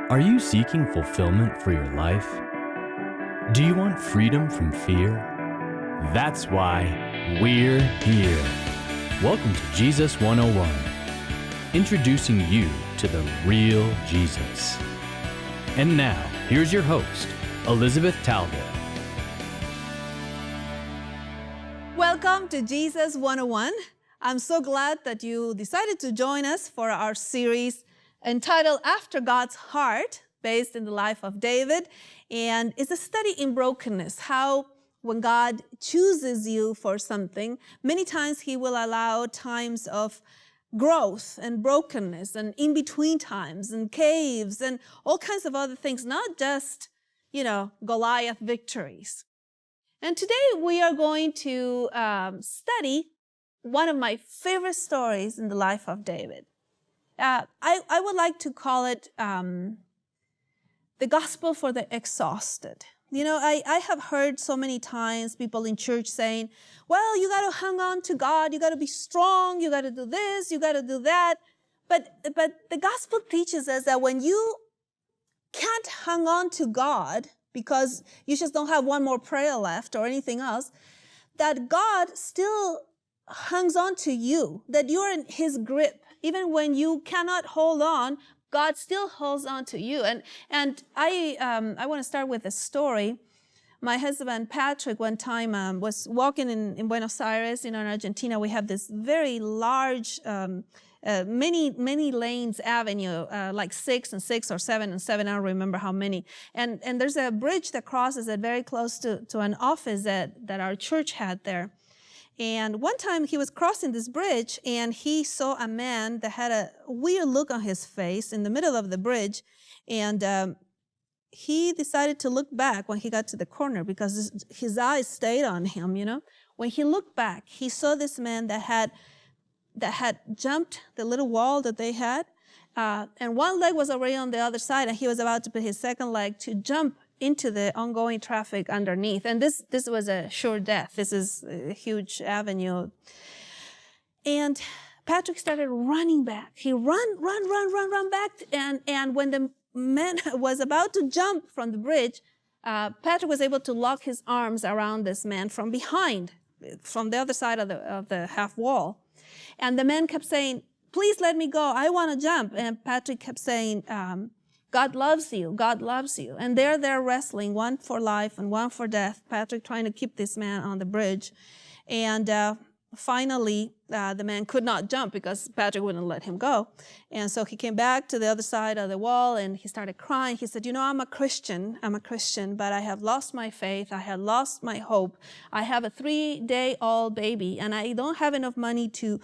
Are you seeking fulfillment for your life? Do you want freedom from fear? That's why we're here. Welcome to Jesus 101, introducing you to the real Jesus. And now, here's your host, Elizabeth Talbot. Welcome to Jesus 101. I'm so glad that you decided to join us for our series entitled After God's Heart, based in the life of David. And it's a study in brokenness, how when God chooses you for something, many times He will allow times of growth and brokenness and in-between times and caves and all kinds of other things, not just, Goliath victories. And today we are going to study one of my favorite stories in the life of David. I would like to call it the gospel for the exhausted. I have heard so many times people in church saying, well, you got to hang on to God, you got to be strong, you got to do this, you got to do that. But the gospel teaches us that when you can't hang on to God because you just don't have one more prayer left or anything else, that God still hangs on to you, that you're in His grip. Even when you cannot hold on, God still holds on to you. And I want to start with a story. My husband, Patrick, one time was walking in Buenos Aires, in Argentina. We have this very large, many lanes avenue, like 6 and 6 or 7 and 7, I don't remember how many. And there's a bridge that crosses it very close to an office that our church had there. And one time he was crossing this bridge and he saw a man that had a weird look on his face in the middle of the bridge. And he decided to look back when he got to the corner because his eyes stayed on him, When he looked back, he saw this man that had jumped the little wall that they had. And one leg was already on the other side and he was about to put his second leg to jump into the ongoing traffic underneath. And this was a sure death. This is a huge avenue. And Patrick started running back. He run back. And when the man was about to jump from the bridge, Patrick was able to lock his arms around this man from behind, from the other side of the half wall. And the man kept saying, please let me go. I want to jump. And Patrick kept saying, God loves you. God loves you. And they're wrestling, one for life and one for death. Patrick trying to keep this man on the bridge. And finally, the man could not jump because Patrick wouldn't let him go. And so he came back to the other side of the wall and he started crying. He said, I'm a Christian, but I have lost my faith. I have lost my hope. I have a 3-day-old baby and I don't have enough money to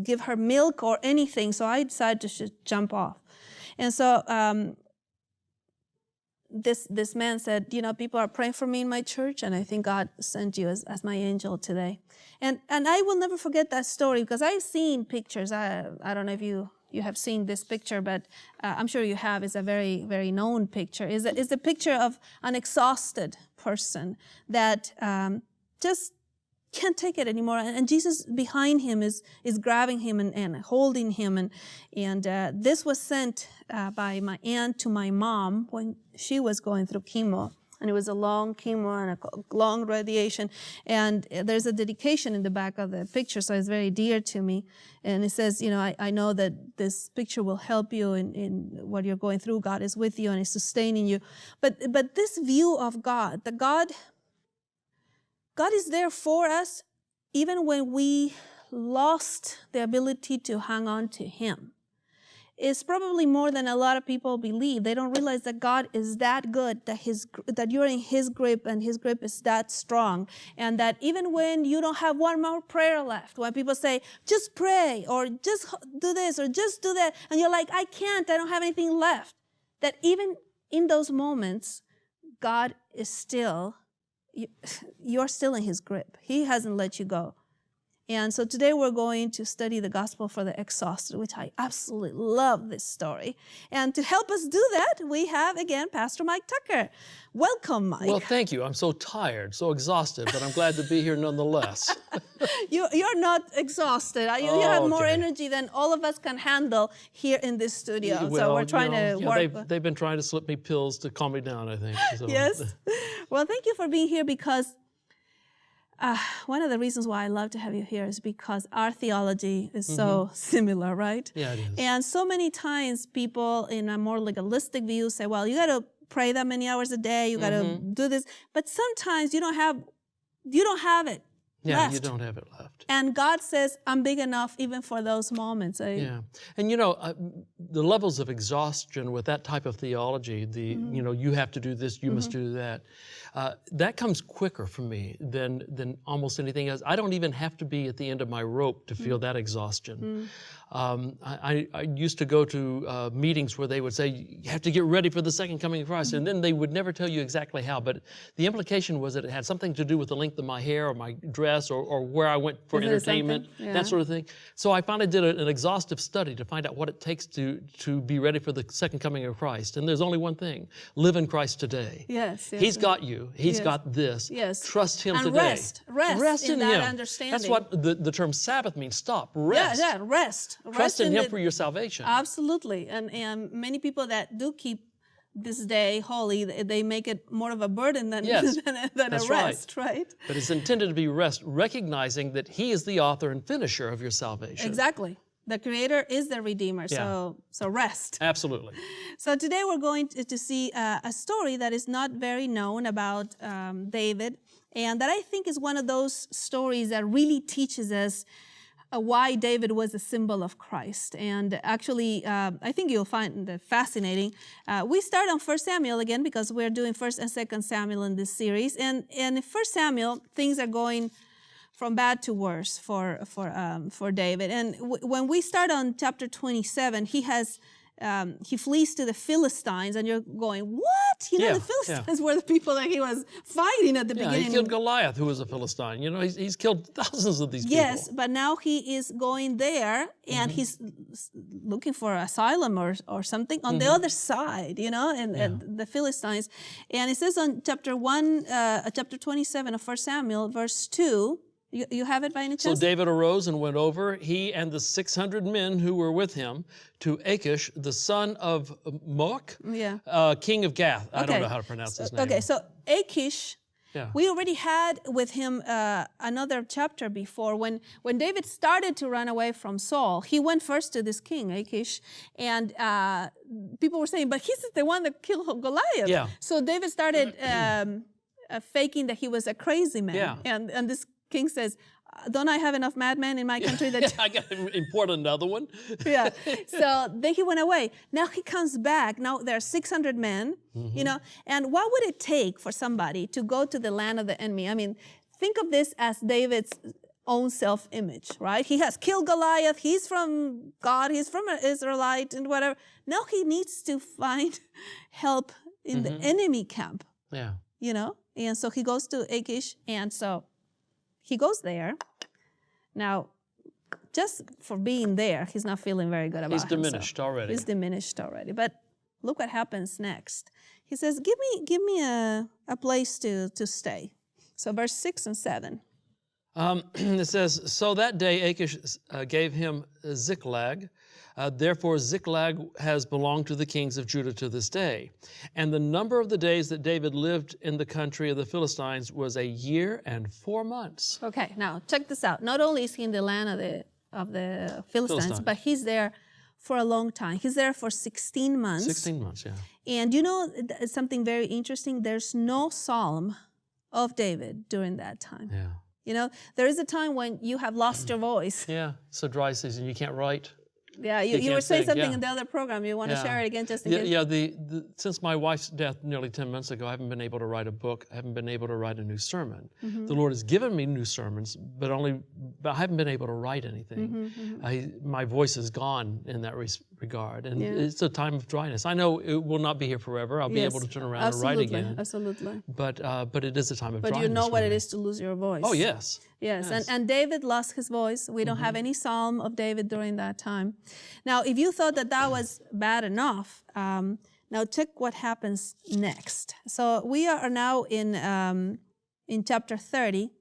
give her milk or anything. So I decided to just jump off. And so this man said, people are praying for me in my church, and I think God sent you as my angel today. And I will never forget that story because I've seen pictures. I don't know if you have seen this picture, but I'm sure you have. It's a very, very known picture. It's a picture of an exhausted person that just can't take it anymore. And Jesus behind him is grabbing him and holding him. And this was sent by my aunt to my mom when she was going through chemo. And it was a long chemo and a long radiation. And there's a dedication in the back of the picture, so it's very dear to me. And it says, I know that this picture will help you in what you're going through. God is with you and is sustaining you. But this view of God, that God is there for us even when we lost the ability to hang on to Him. It's probably more than a lot of people believe. They don't realize that God is that good, that you're in His grip and His grip is that strong. And that even when you don't have one more prayer left, when people say, just pray or just do this or just do that, and you're like, I can't, I don't have anything left. That even in those moments, God is still you're still in His grip. He hasn't let you go. And so today we're going to study the gospel for the exhausted, which I absolutely love this story. And to help us do that, we have again Pastor Mike Tucker. Welcome, Mike. Well, thank you. I'm so tired, so exhausted, but I'm glad to be here nonetheless. You're not exhausted. You have more energy than all of us can handle here in this studio. Well, so we're trying to work. They've been trying to slip me pills to calm me down, I think. So. Yes. Well, thank you for being here because one of the reasons why I love to have you here is because our theology is so similar, right? Yeah, it is. And so many times people in a more legalistic view say, well, you got to pray that many hours a day, you got to do this. But sometimes you don't have it left. You don't have it left. And God says, I'm big enough even for those moments. Yeah. And the levels of exhaustion with that type of theology, you have to do this, you must do that, that comes quicker for me than almost anything else. I don't even have to be at the end of my rope to feel that exhaustion. I used to go to meetings where they would say, you have to get ready for the second coming of Christ, and then they would never tell you exactly how, but the implication was that it had something to do with the length of my hair or my dress or where I went for entertainment, that sort of thing. So I finally did an exhaustive study to find out what it takes to be ready for the second coming of Christ, and there's only one thing: live in Christ today. Yes. He's got you. He's got this. Yes. Trust Him and today. Rest in that Him. understanding. That's what the term Sabbath means. Stop. Rest. Yeah, rest. Trust in Him for your salvation. Absolutely. And many people that do keep this day holy, they make it more of a burden than, than a rest, right? But it's intended to be rest, recognizing that He is the author and finisher of your salvation. Exactly. The Creator is the Redeemer, so rest. Absolutely. So today we're going to see a story that is not very known about David, and that I think is one of those stories that really teaches us why David was a symbol of Christ. And actually, I think you'll find it fascinating. We start on 1 Samuel again because we're doing 1 and 2 Samuel in this series. And in 1 Samuel, things are going from bad to worse for David. And when we start on chapter 27, he flees to the Philistines, and you're going, what? The Philistines were the people that he was fighting at the beginning. He killed Goliath, who was a Philistine. He's killed thousands of these people. Yes, but now he is going there, and he's looking for asylum or something on the other side, and the Philistines. And it says on chapter 27 of 1 Samuel, verse 2, you have it by any chance? So David arose and went over, he and the 600 men who were with him, to Achish, the son of Moach, king of Gath. I don't know how to pronounce his name. Okay, so Achish, we already had with him another chapter before. When David started to run away from Saul, he went first to this king, Achish, and people were saying, but he's the one that killed Goliath. Yeah. So David started faking that he was a crazy man. Yeah. And this king says, don't I have enough madmen in my country that... I got to import another one. So then he went away. Now he comes back. Now there are 600 men, and what would it take for somebody to go to the land of the enemy? I mean, think of this as David's own self-image, right? He has killed Goliath. He's from God. He's from an Israelite and whatever. Now he needs to find help in the enemy camp, And so he goes to Achish, and so he goes there. Now, just for being there, he's not feeling very good about himself. He's diminished already. But look what happens next. He says, give me a place to stay. So verse 6 and 7. It says, so that day Achish gave him Ziklag. Therefore Ziklag has belonged to the kings of Judah to this day. And the number of the days that David lived in the country of the Philistines was 1 year and 4 months. Okay, now check this out. Not only is he in the land of the Philistines, but he's there for a long time. He's there for 16 months. 16 months, yeah. And something very interesting? There's no psalm of David during that time. Yeah. There is a time when you have lost your voice. Yeah, it's a dry season. You can't write. Yeah, you were saying something in the other program. You want to share it again just in case? Yeah, since my wife's death nearly 10 months ago, I haven't been able to write a book. I haven't been able to write a new sermon. The Lord has given me new sermons, but I haven't been able to write anything. My voice is gone in that regard. And it's a time of dryness. I know it will not be here forever. I'll be able to turn around and write again. Absolutely. But it is a time of dryness. But you know what it is to lose your voice. Oh, yes. Yes. And David lost his voice. We don't have any psalm of David during that time. Now, if you thought that was bad enough, now check what happens next. So we are now in chapter 30.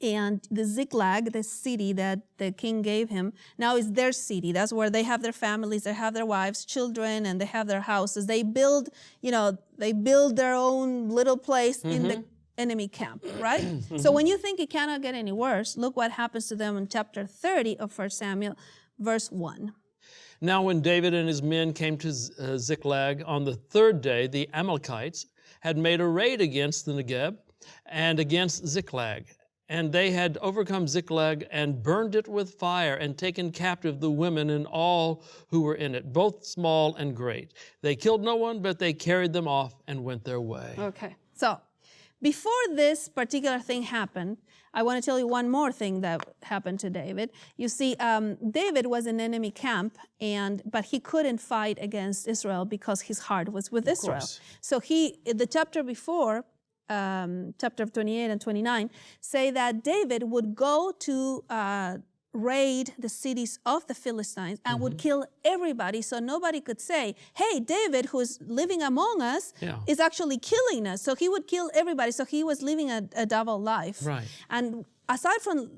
And the Ziklag, the city that the king gave him, now is their city. That's where they have their families, they have their wives, children, and they have their houses. They build, their own little place in the enemy camp, right? So when you think it cannot get any worse, look what happens to them in chapter 30 of 1 Samuel, verse 1. Now when David and his men came to Ziklag on the third day, the Amalekites had made a raid against the Negeb and against Ziklag. And they had overcome Ziklag and burned it with fire and taken captive the women and all who were in it, both small and great. They killed no one, but they carried them off and went their way. Okay, so before this particular thing happened, I want to tell you one more thing that happened to David. You see, David was in enemy camp, but he couldn't fight against Israel because his heart was with Israel. So the chapter before, chapter 28 and 29, say that David would go to raid the cities of the Philistines and would kill everybody, so nobody could say, hey, David, who's living among us, is actually killing us. So he would kill everybody. So he was living a double life. Right. And aside from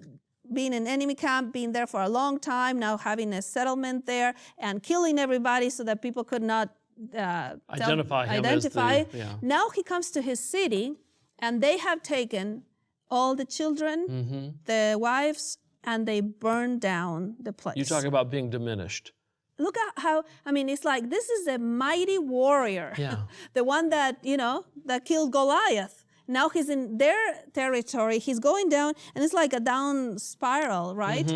being in enemy camp, being there for a long time, now having a settlement there and killing everybody so that people could not identify. Now he comes to his city, and they have taken all the children, the wives, and they burn down the place. You talk about being diminished. Look at how, it's like this is a mighty warrior, the one that, that killed Goliath. Now he's in their territory. He's going down, and it's like a down spiral, right?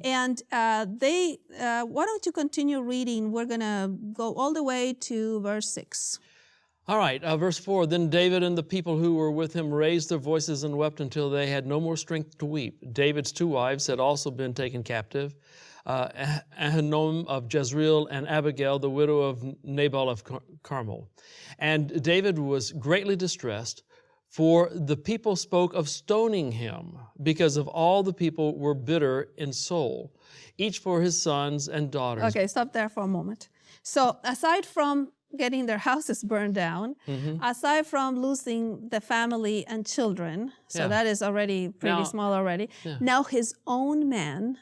And why don't you continue reading? We're going to go all the way to verse 6. All right, verse 4, Then David and the people who were with him raised their voices and wept until they had no more strength to weep. David's two wives had also been taken captive, Ahinoam of Jezreel and Abigail, the widow of Nabal of Carmel. And David was greatly distressed, for the people spoke of stoning him, because of all the people were bitter in soul, each for his sons and daughters. Okay, stop there for a moment. So aside from getting their houses burned down, aside from losing the family and children, so that is already pretty small already, now his own men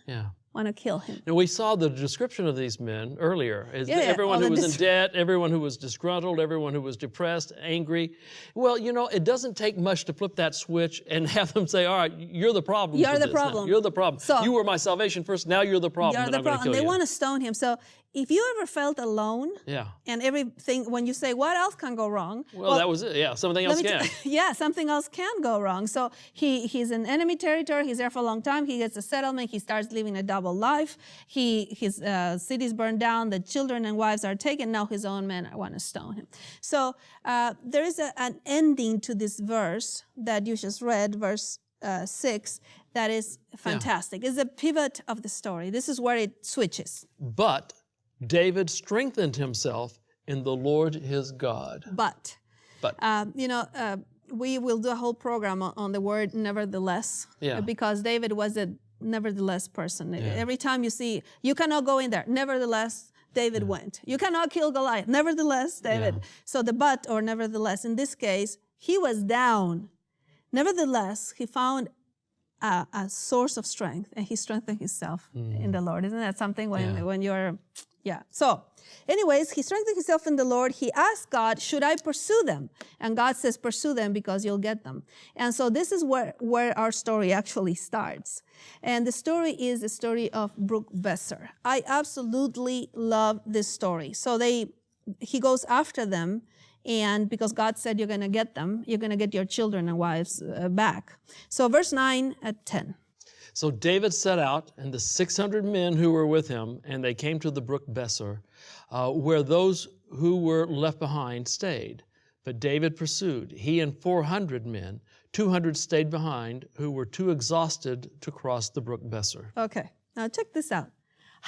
want to kill him. And we saw the description of these men earlier. Everyone who was in debt, everyone who was disgruntled, everyone who was depressed, angry. Well, it doesn't take much to flip that switch and have them say, all right, you're the problem. You're the problem. You're the problem. So, you were my salvation first, now you're the problem, and I'm going to kill you. They want to stone him. So if you ever felt alone, and everything, when you say, what else can go wrong? Well, that was it. Yeah, something else can. Something else can go wrong. So he's in enemy territory. He's there for a long time. He gets a settlement. He starts living a double life. His city's burned down. The children and wives are taken. Now his own men want to stone him. So there is an ending to this verse that you just read, verse 6, that is fantastic. It's a pivot of the story. This is where it switches. But David strengthened himself in the Lord his God. But. We will do a whole program on the word nevertheless, because David was a nevertheless person. Every time you see, you cannot go in there. Nevertheless, David went. You cannot kill Goliath. Nevertheless, David. So the but or nevertheless, in this case, he was down. Nevertheless, he found a source of strength, and he strengthened himself in the Lord. Isn't that something when you're... So anyways, he strengthened himself in the Lord. He asked God, should I pursue them? And God says, pursue them because you'll get them. And so this is where our story actually starts. And the story is the story of Brooke Besser. I absolutely love this story. So he goes after them, and because God said you're going to get them, you're going to get your children and wives back. So verse 9 at 10. So David set out, and the 600 men who were with him, and they came to the brook Besser, where those who were left behind stayed. But David pursued, he and 400 men. 200 stayed behind, who were too exhausted to cross the brook Besser. Okay, now check this out.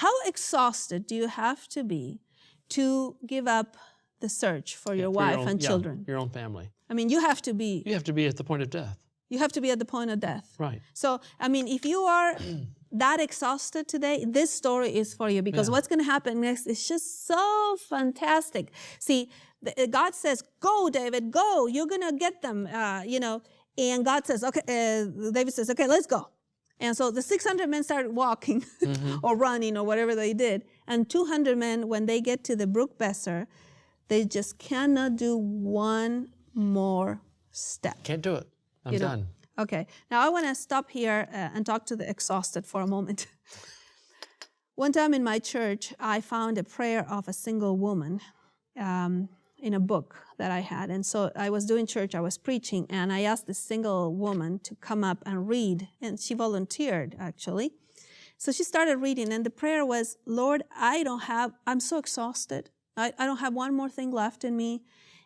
How exhausted do you have to be to give up the search for your wife and children? Your own family. I mean, you have to be. You have to be at the point of death. You have to be at the point of death. Right. So, I mean, if you are that exhausted today, this story is for you, because what's going to happen next is just so fantastic. See, God says, go, David, go. You're going to get them, And God says, okay, David says, okay, let's go. And so the 600 men started walking or running or whatever they did. And 200 men, when they get to the brook Besser, they just cannot do one more step. Can't do it. I'm done. Okay. Now I want to stop here and talk to the exhausted for a moment. One time in my church, I found a prayer of a single woman in a book that I had. And so I was doing church, I was preaching, and I asked this single woman to come up and read. And she volunteered, actually. So she started reading, and the prayer was, Lord, I'm so exhausted. I don't have one more thing left in me.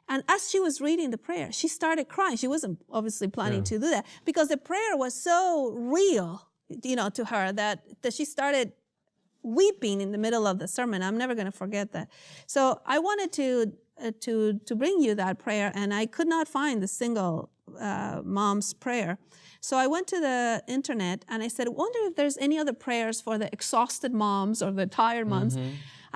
And as she was reading the prayer, she started crying. She wasn't obviously planning to do that, because the prayer was so real, to her that she started weeping in the middle of the sermon. I'm never going to forget that. So I wanted to bring you that prayer, and I could not find the single mom's prayer. So I went to the internet and I said, I wonder if there's any other prayers for the exhausted moms or the tired moms.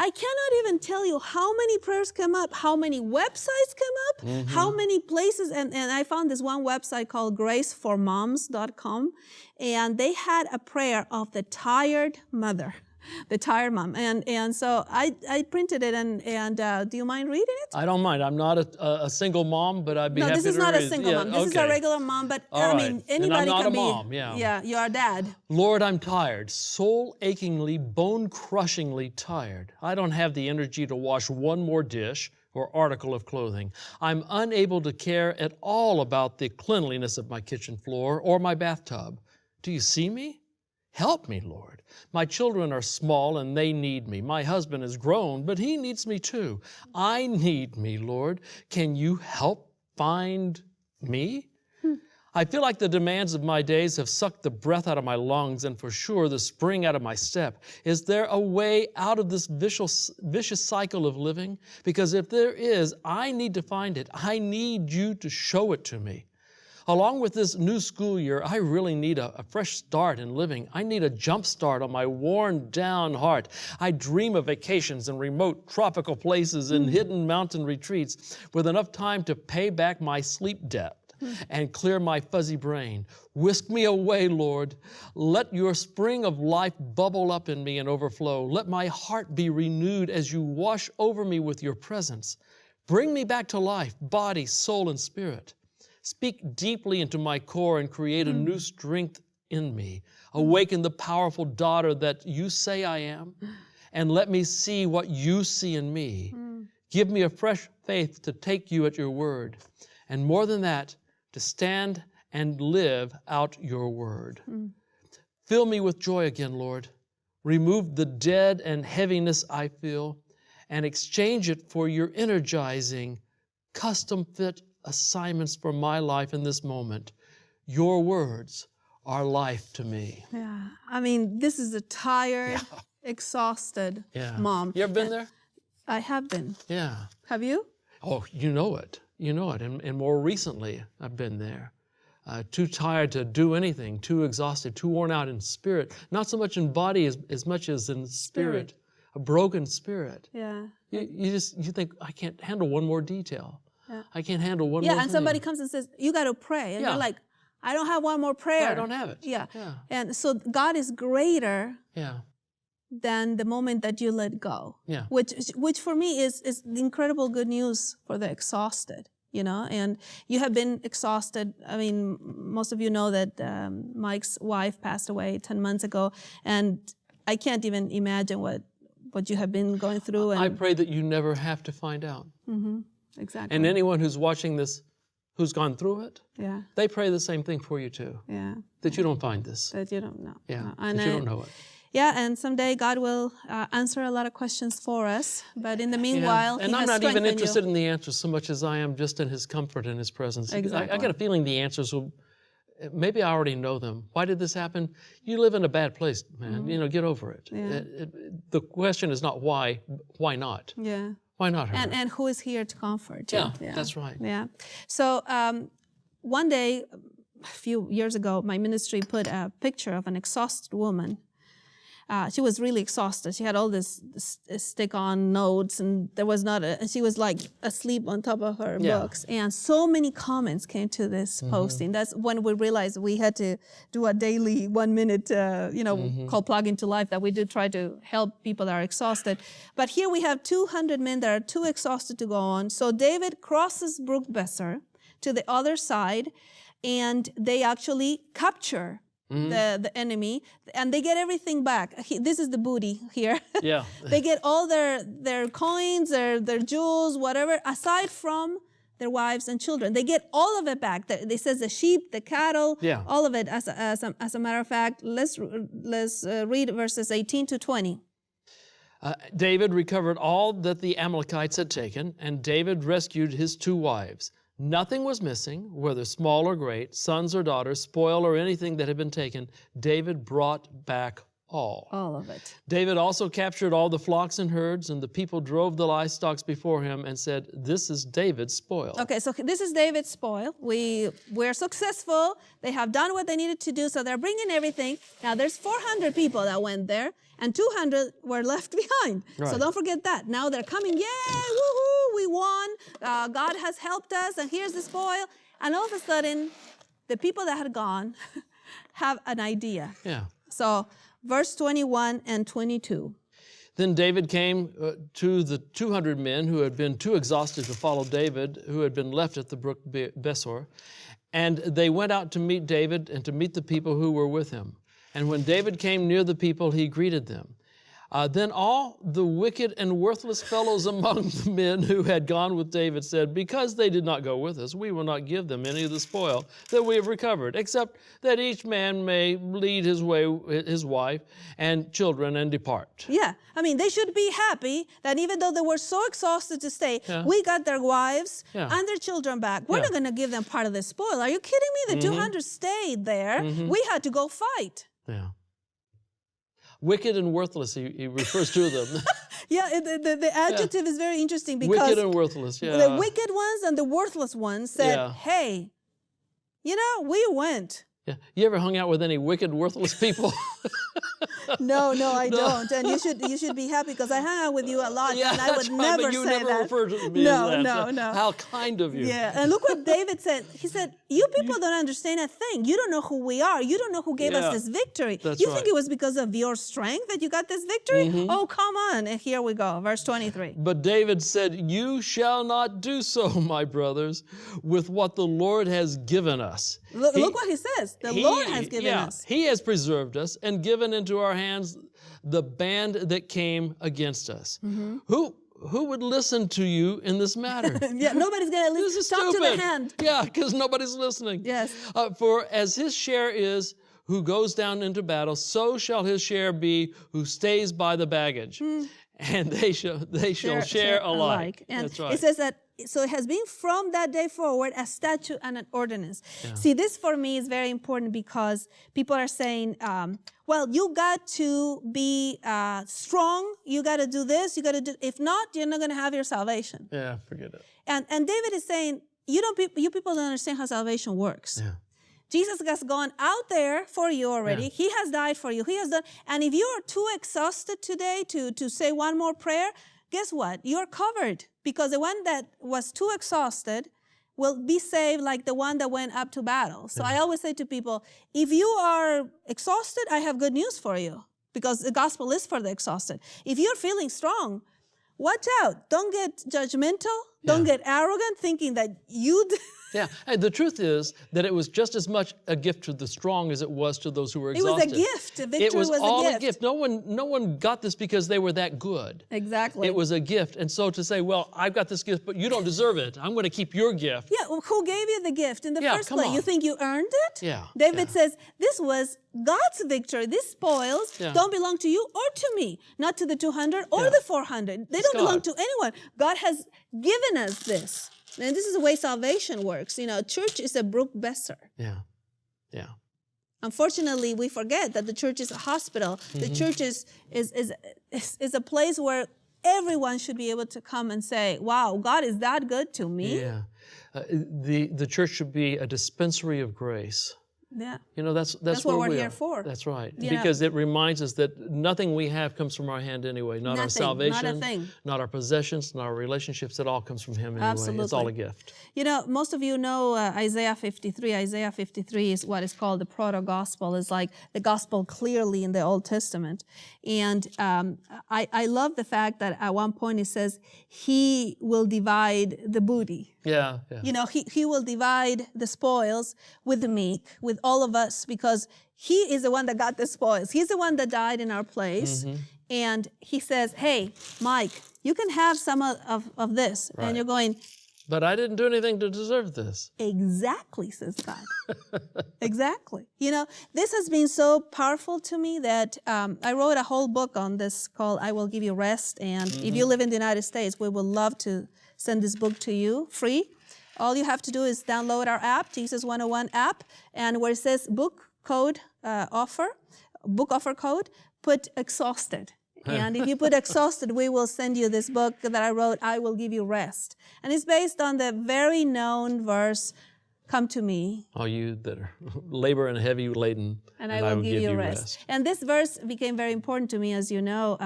I cannot even tell you how many prayers come up, how many websites come up, how many places. And I found this one website called graceformoms.com, and they had a prayer of the tired mother, the tired mom. And so I printed it, and do you mind reading it? I don't mind. I'm not a single mom, but I'd be happy to read. No, this is not a single mom. This is a regular mom, but All right. mean, anybody and I'm not can a mom. be. Yeah, you're a dad. Lord, I'm tired, soul-achingly, bone-crushingly tired. I don't have the energy to wash one more dish or article of clothing. I'm unable to care at all about the cleanliness of my kitchen floor or my bathtub. Do you see me? Help me, Lord. My children are small and they need me. My husband is grown, but he needs me too. I need me, Lord. Can you help find me? I feel like the demands of my days have sucked the breath out of my lungs and for sure the spring out of my step. Is there a way out of this vicious cycle of living? Because if there is, I need to find it. I need you to show it to me. Along with this new school year, I really need a fresh start in living. I need a jump start on my worn down heart. I dream of vacations in remote tropical places and hidden mountain retreats with enough time to pay back my sleep debt and clear my fuzzy brain. Whisk me away, Lord. Let your spring of life bubble up in me and overflow. Let my heart be renewed as you wash over me with your presence. Bring me back to life, body, soul, and spirit. Speak deeply into my core and create a new strength in me. Awaken the powerful daughter that you say I am, and let me see what you see in me. Give me a fresh faith to take you at your word, and more than that, to stand and live out your word. Fill me with joy again, Lord. Remove the dead and heaviness I feel, and exchange it for your energizing, custom-fit assignments for my life in this moment. Your words are life to me. Yeah, I mean, this is a tired, exhausted mom. You ever been there? I have been. Yeah. Have you? Oh, you know it. You know it. And more recently, I've been there. Too tired to do anything, too exhausted, too worn out in spirit. Not so much in body as much as in spirit. A broken spirit. Yeah. You think, I can't handle one more detail. Yeah. I can't handle one more thing. Yeah, and somebody comes and says, you got to pray. And you're like, I don't have one more prayer. I don't have it. Yeah. And so God is greater than the moment that you let go. Yeah. Which for me is the incredible good news for the exhausted, and you have been exhausted. I mean, most of you know that Mike's wife passed away 10 months ago, and I can't even imagine what you have been going through. And I pray that you never have to find out. Exactly. And anyone who's watching this, who's gone through it, they pray the same thing for you too. Yeah. That you don't find this. That you don't know. Yeah. No. That you don't know it. Yeah, and someday God will answer a lot of questions for us. But in the meanwhile, and He I'm has not even interested you. in the answers so much as I am just in His comfort and His presence. Exactly. I got a feeling the answers will, maybe I already know them. Why did this happen? You live in a bad place, man. Get over it. Yeah. The question is not why not? Yeah. Why not her? And who is here to comfort you? Yeah, that's right. Yeah. So one day, a few years ago, my ministry put a picture of an exhausted woman. She was really exhausted. She had all this stick-on notes, and she was like asleep on top of her books. And so many comments came to this posting. That's when we realized we had to do a daily 1 minute, called Plug into Life, that we do try to help people that are exhausted. But here we have 200 men that are too exhausted to go on. So David crosses Brook Besser to the other side, and they actually capture the enemy, and they get everything back. This is the booty here. Yeah. They get all their coins, their jewels, whatever, aside from their wives and children. They get all of it back. They says the sheep, the cattle, all of it. As a matter of fact, let's read verses 18 to 20. David recovered all that the Amalekites had taken, and David rescued his 2 wives. Nothing was missing, whether small or great, sons or daughters, spoil or anything that had been taken. David brought back all. All of it. David also captured all the flocks and herds, and the people drove the livestock before him and said, "This is David's spoil." Okay, so this is David's spoil. We're successful. They have done what they needed to do, so they're bringing everything. Now, there's 400 people that went there, and 200 were left behind. Right. So don't forget that. Now they're coming, yay, woohoo, we won. God has helped us, and here's the spoil. And all of a sudden, the people that had gone have an idea. Yeah. So verse 21 and 22. Then David came to the 200 men who had been too exhausted to follow David, who had been left at the brook Besor. And they went out to meet David and to meet the people who were with him. And when David came near the people, he greeted them. Then all the wicked and worthless fellows among the men who had gone with David said, "Because they did not go with us, we will not give them any of the spoil that we have recovered, except that each man may lead his wife and children and depart." Yeah, I mean, they should be happy that even though they were so exhausted to stay, we got their wives and their children back. We're not going to give them part of the spoil. Are you kidding me? The 200 stayed there. We had to go fight. Yeah. Wicked and worthless, he refers to them. Yeah, the adjective is very interesting because wicked and worthless, the wicked ones and the worthless ones said, "Hey, we went." Yeah. You ever hung out with any wicked, worthless people? No, I don't. And you should be happy because I hang out with you a lot, and I would never but you say never that. refer to me as that. No. How kind of you. Yeah, and look what David said. He said, "You people don't understand a thing. You don't know who we are. You don't know who gave us this victory. That's you think it was because of your strength that you got this victory? Oh, come on." And here we go, verse 23. But David said, "You shall not do so, my brothers, with what the Lord has given us." Look what he says. The Lord has given us. He has preserved us and given into our hands the band that came against us. Who would listen to you in this matter? Yeah, nobody's going to listen. This is Talk stupid. to the hand. Yeah, because nobody's listening. Yes. For as his share is who goes down into battle, so shall his share be who stays by the baggage. And they shall share alike. And that's right. It says that, so it has been from that day forward a statute and an ordinance. Yeah. See, this for me is very important because people are saying, well, you got to be strong, you got to do this, you got to do, if not, you're not going to have your salvation. Yeah, forget it. And David is saying, you people don't understand how salvation works. Yeah. Jesus has gone out there for you already. Yeah. He has died for you. He has done. And if you are too exhausted today to say one more prayer, guess what? You're covered because the one that was too exhausted will be saved like the one that went up to battle. So I always say to people, if you are exhausted, I have good news for you because the gospel is for the exhausted. If you're feeling strong, watch out. Don't get judgmental. Don't get arrogant thinking that you... Yeah, and the truth is that it was just as much a gift to the strong as it was to those who were exhausted. It was a gift. Victory it was all a gift. A gift. No one got this because they were that good. Exactly. It was a gift. And so to say, well, I've got this gift, but you don't deserve it. I'm going to keep your gift. Yeah, well, who gave you the gift in the first place? On. You think you earned it? Yeah. David says, this was God's victory. These spoils don't belong to you or to me, not to the 200 or the 400. They don't belong to anyone. God has given us this. And this is the way salvation works. You know, church is a Brook Besser. Yeah. Yeah. Unfortunately, we forget that the church is a hospital. The church is a place where everyone should be able to come and say, wow, God is that good to me? Yeah. The church should be a dispensary of grace. Yeah. You know, that's what where we're we here are. for. That's right. You know, Because it reminds us that nothing we have comes from our hand anyway. Not our Nothing, salvation, not a thing. not our possessions, not our relationships. It all comes from Him anyway. Absolutely. It's all a gift. You know, most of you know Isaiah 53. Isaiah 53 is what is called the proto-gospel. It's like the gospel clearly in the Old Testament. And I love the fact that at one point it says, He will divide the booty. Yeah, yeah. You know, he will divide the spoils with the meek, with all of us, because He is the one that got the spoils. He's the one that died in our place. And He says, hey, Mike, you can have some of this. Right. And you're going, But I didn't do anything to deserve this. exactly, says God. Exactly. You know, this has been so powerful to me that I wrote a whole book on this called I Will Give You Rest. And if you live in the United States, we would love to send this book to you free. All you have to do is download our app, Jesus 101 app, and where it says book offer code, put exhausted. And if you put exhausted, we will send you this book that I wrote, I Will Give You Rest. And it's based on the very known verse, come to me. All you that are labor and heavy laden, And I will give you rest. And this verse became very important to me, as you know.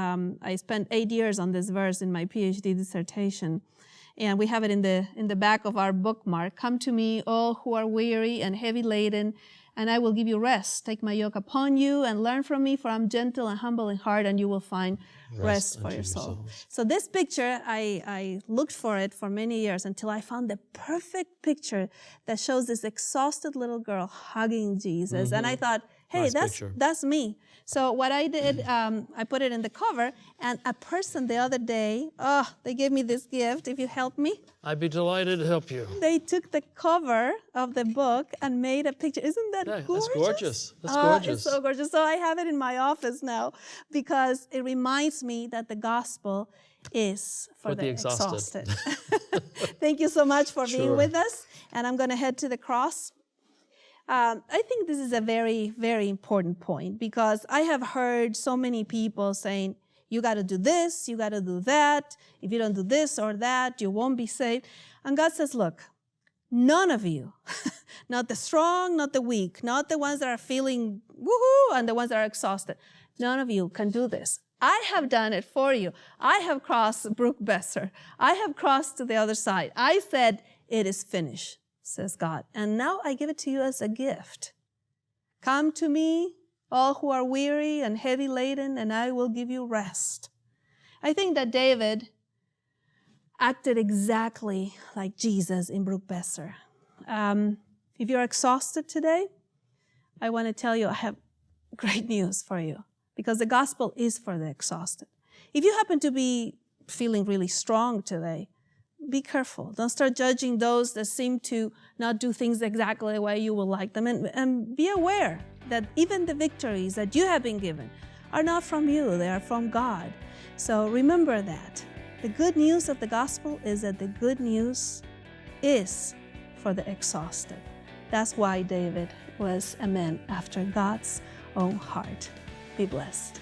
I spent 8 years on this verse in my PhD dissertation. And we have it in the back of our bookmark. Come to me, all who are weary and heavy laden, and I will give you rest. Take my yoke upon you and learn from me, for I'm gentle and humble in heart, and you will find rest for your soul. So this picture, I looked for it for many years until I found the perfect picture that shows this exhausted little girl hugging Jesus. And I thought, hey, Nice that's me. So what I did, I put it in the cover, and a person the other day, they gave me this gift, if you help me. I'd be delighted to help you. They took the cover of the book and made a picture. Isn't that gorgeous? That's gorgeous. That's gorgeous. It's so gorgeous. So I have it in my office now because it reminds me that the gospel is for the exhausted. Thank you so much for being with us. And I'm going to head to the cross. I think this is a very, very important point because I have heard so many people saying, you got to do this, you got to do that. If you don't do this or that, you won't be saved. And God says, look, none of you, not the strong, not the weak, not the ones that are feeling woohoo and the ones that are exhausted, none of you can do this. I have done it for you. I have crossed Brook Besser. I have crossed to the other side. I said, it is finished, says God. And now I give it to you as a gift. Come to me, all who are weary and heavy laden, and I will give you rest. I think that David acted exactly like Jesus in Brook Besser. If you're exhausted today, I want to tell you I have great news for you because the gospel is for the exhausted. If you happen to be feeling really strong today, be careful. Don't start judging those that seem to not do things exactly the way you would like them. And be aware that even the victories that you have been given are not from you, they are from God. So remember that. The good news of the gospel is that the good news is for the exhausted. That's why David was a man after God's own heart. Be blessed.